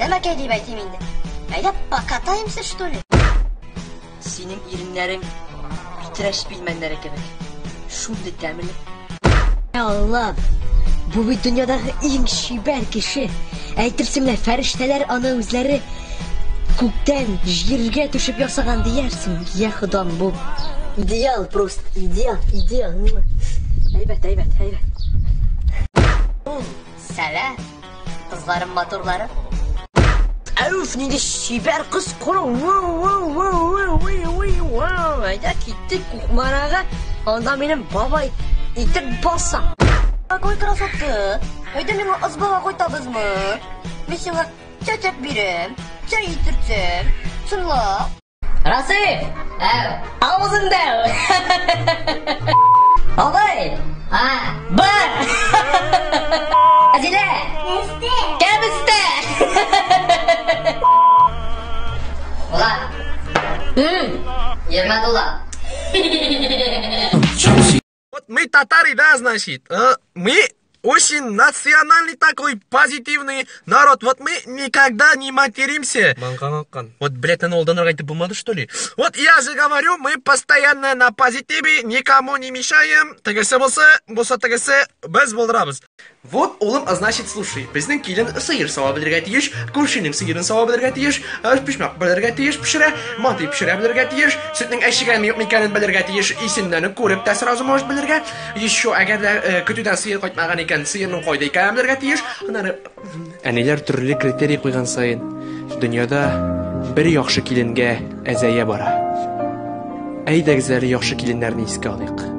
Нәмәкәй дип әйтим инде. Әйдә покатаемся, что ли? Синең иреннәрең треш пилмәннәре кебек. Шундый тәмле. Аллам, бу бит дөньядагы иң чибәр кеше. Әйтерсеңләр, фәрештәләр аны үзләре күктән җиргә төшеп ясаган диярсең. Я Худам, бу идеал, просто идеал. Әйбәт. Сәлам, кызларым моторлары. Әуф, нинди чибәр кыз курың. Әйдә киттек Кукмарага. Анда минем бабай итеп баса. Какой красотка. Әйдә миңа ызбага кайтабызмы? Мин сиңа чәчәк бирәм, чәй итертсәм. Чынлап. Расif! Ağzında! Abay! Бар! Azile! Gel üstte! Ulan! Yirmi dolar! Вот мы татары, да, значит, мы очень национальный такой позитивный народ. Вот мы никогда не материмся. Вот, блядь, оно айтып булмады, что ли? Вот я же говорю, мы постоянно на позитиве, никому не мешаем. Тегесе болса тегесе, без болдырабыз. Вот, улым, значит, слушай, безнең килен сыер сава белергә тиеш, күршенең сыерын сава белергә тиеш, пишмак белергә тиеш, пешерә, мантый пешерә белергә тиеш, сөтнең әчегән юк микәнен белергә тиеш, исеннән күреп тә сразу можешь белергә. Еще әгәр дә көтүдән сыер кайтмаган икән, сыерның кайда икәнен белергә тиеш. Аннары Әниләр төрле критерий куйган саен, дөньяда бер яхшы киленгә әзәя бара. Әйдәгезләр яхшы киленнәрне искә алыйк.